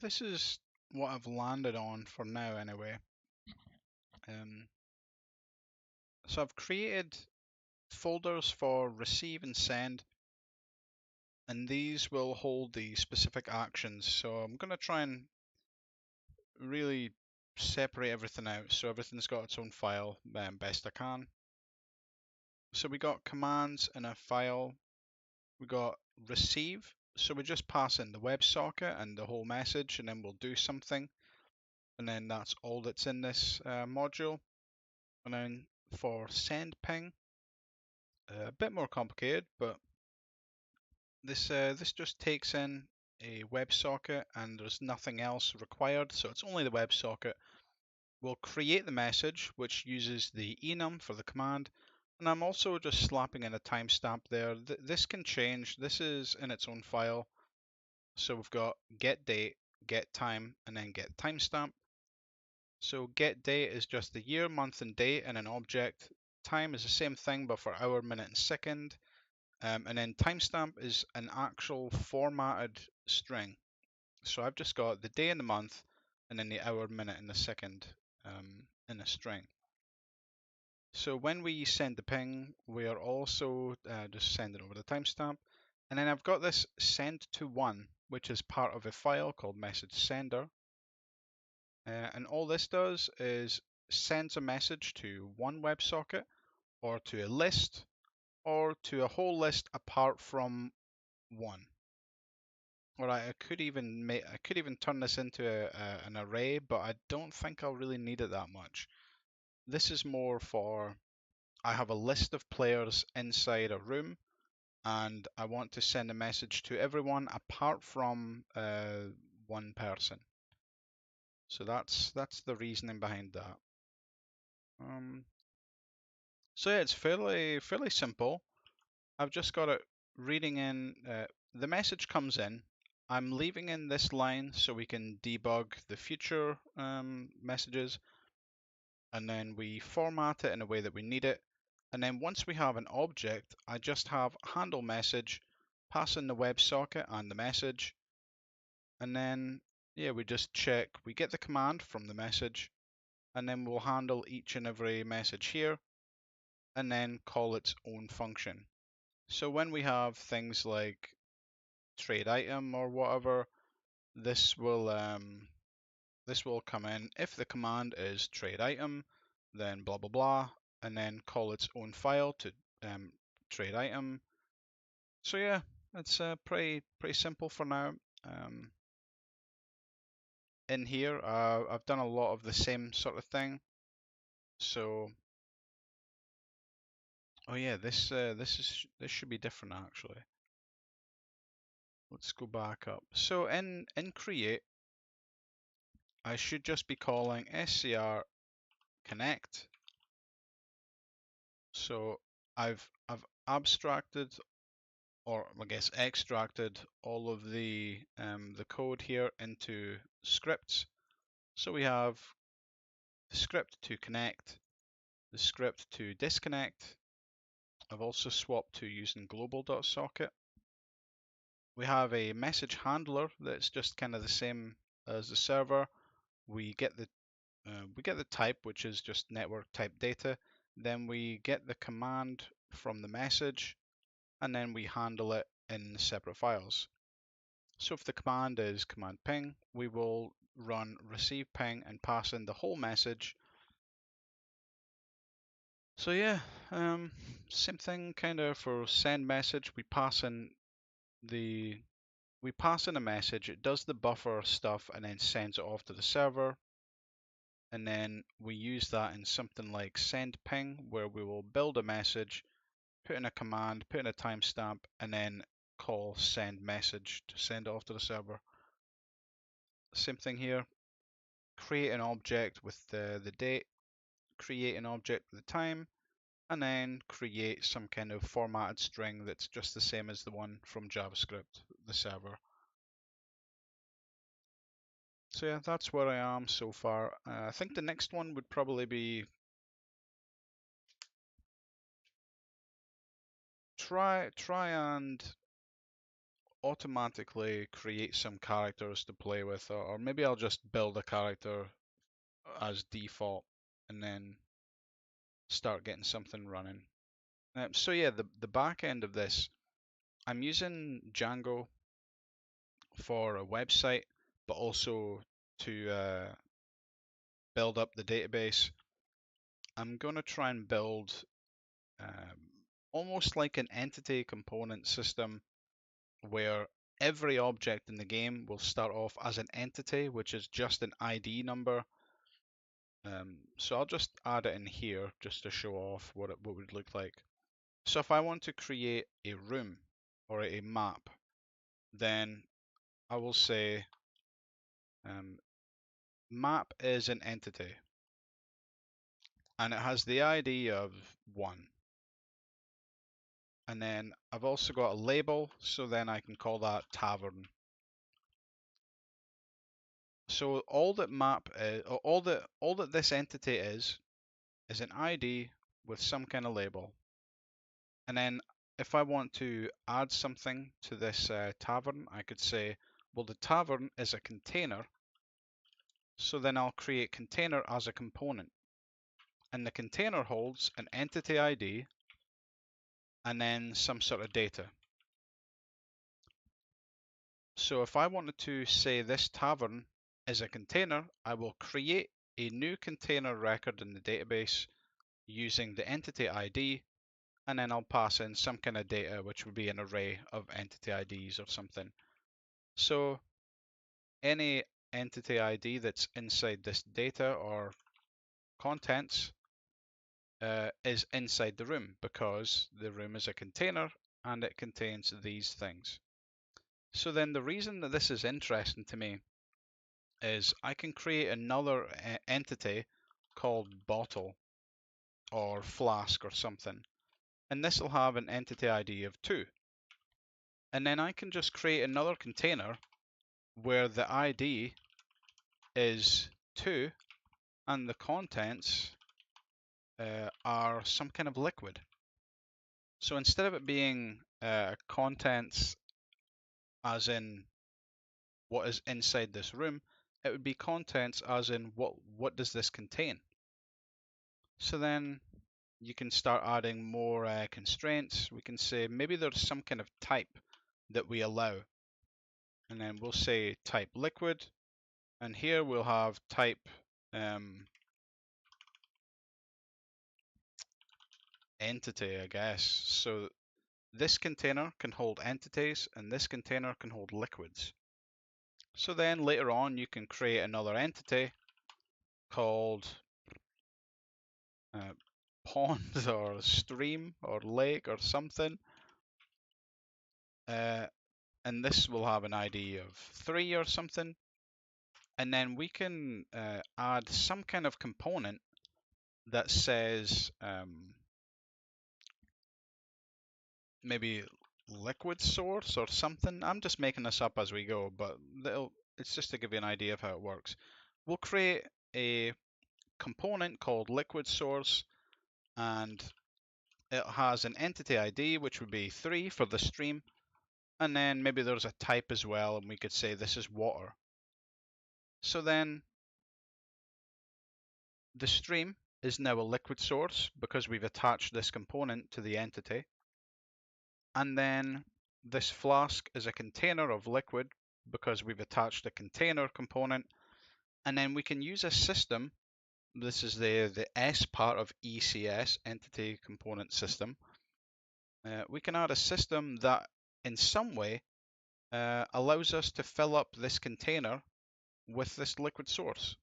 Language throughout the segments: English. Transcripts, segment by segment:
This is what I've landed on for now anyway. Um, so I've created folders for receive and send, and these will hold the specific actions. So I'm going to try and really separate everything out so everything's got its own file best I can. So we got commands in a file, we got receive, so we just pass in the WebSocket and the whole message and then we'll do something, and then that's all that's in this module. And then for send ping, a bit more complicated, but this just takes in a WebSocket and there's nothing else required, so it's only the WebSocket. We'll create the message, which uses the enum for the command, and I'm also just slapping in a timestamp there. This can change. This is in its own file, so we've got get date, get time, and then get timestamp. So get date is just the year, month, and date in an object. Time is the same thing, but for hour, minute, and second. And then timestamp is an actual formatted string. So I've just got the day and the month, and then the hour, minute, and the second in a string. So when we send the ping, we are also just sending over the timestamp. And then I've got this send to one, which is part of a file called message sender. And all this does is sends a message to one WebSocket or to a list or to a whole list apart from one. All right, I could even turn this into an array, but I don't think I'll really need it that much. This is more for I have a list of players inside a room and I want to send a message to everyone apart from one person. So that's the reasoning behind that. Um, so yeah, it's fairly simple. I've just got it reading in. The message comes in. I'm leaving in this line so we can debug the future messages, and then we format it in a way that we need it. And then once we have an object, I just have handle message, pass in the WebSocket and the message, and then yeah, we just check. We get the command from the message, and then we'll handle each and every message here, and then call its own function. So when we have things like trade item or whatever, this will come in. If the command is trade item, then blah blah blah, and then call its own file to trade item. So yeah, it's pretty simple for now. Um, in here, I've done a lot of the same sort of thing. So oh yeah, this should be different actually. Let's go back up. So in create, I should just be calling scr connect. So I've abstracted, or I guess extracted, all of the code here into scripts. So we have the script to connect, the script to disconnect. I've also swapped to using global.socket. We have a message handler that's just kind of the same as the server. We get the type, which is just network type data. Then we get the command from the message, and then we handle it in separate files. So if the command is command ping, we will run receive ping and pass in the whole message. So yeah, same thing kind of for send message. The we pass in a message, it does the buffer stuff and then sends it off to the server. And then we use that in something like send ping, where we will build a message, put in a command, put in a timestamp, and then call send message to send it off to the server. Same thing here. Create an object with the date, create an object with the time, and then create some kind of formatted string that's just the same as the one from JavaScript, the server. So yeah, that's where I am so far. I think the next one would probably be try and automatically create some characters to play with, or maybe I'll just build a character as default and then start getting something running. So yeah, the back end of this, I'm using Django for a website, but also to build up the database. I'm going to try and build almost like an entity component system where every object in the game will start off as an entity, which is just an ID number. So I'll just add it in here just to show off what it would look like. So if I want to create a room or a map, then I will say map is an entity and it has the ID of 1. And then I've also got a label, so then I can call that tavern. So all that map is, all that this entity is an ID with some kind of label. And then if I want to add something to this tavern, I could say, well, the tavern is a container. So then I'll create container as a component. And the container holds an entity ID and then some sort of data. So if I wanted to say this tavern is a container, I will create a new container record in the database using the entity ID, and then I'll pass in some kind of data, which would be an array of entity IDs or something. So any entity ID that's inside this data or contents is inside the room because the room is a container and it contains these things. So then the reason that this is interesting to me is I can create another entity called bottle or flask or something, and this will have an entity ID of 2. And then I can just create another container where the ID is 2 and the contents are some kind of liquid. So instead of it being contents as in what is inside this room, it would be contents as in what does this contain. So then you can start adding more constraints. We can say maybe there's some kind of type that we allow. And then we'll say type liquid. And here we'll have type entity, I guess. So this container can hold entities and this container can hold liquids. So then later on you can create another entity called pond or stream or lake or something. And this will have an ID of 3 or something. And then we can add some kind of component that says maybe liquid source or something. I'm just making this up as we go, but it's just to give you an idea of how it works. We'll create a component called liquid source, and it has an entity ID, which would be 3 for the stream, and then maybe there's a type as well, and we could say this is water. So then the stream is now a liquid source because we've attached this component to the entity. And then this flask is a container of liquid because we've attached a container component. And then we can use a system. This is the S part of ECS, Entity Component System. We can add a system that in some way allows us to fill up this container with this liquid source.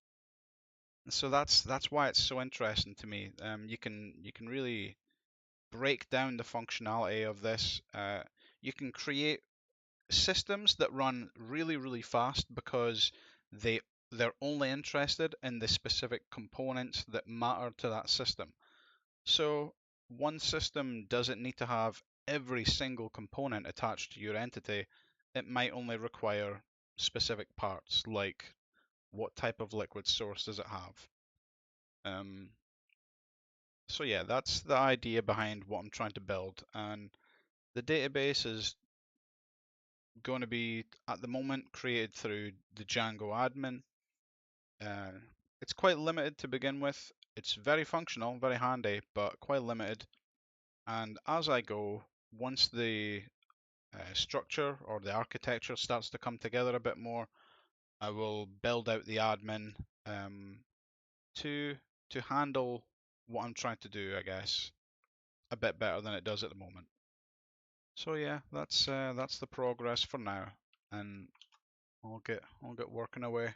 And so that's why it's so interesting to me. You can really break down the functionality of this. You can create systems that run really, really fast because they're only interested in the specific components that matter to that system. So one system doesn't need to have every single component attached to your entity. It might only require specific parts, like what type of liquid source does it have. So yeah, that's the idea behind what I'm trying to build. And the database is going to be at the moment created through the Django admin. Uh, it's quite limited to begin with. It's very functional, very handy, but quite limited. And as I go, once the structure or the architecture starts to come together a bit more, I will build out the admin to handle what I'm trying to do, I guess, a bit better than it does at the moment. So yeah, that's the progress for now, and I'll get working away.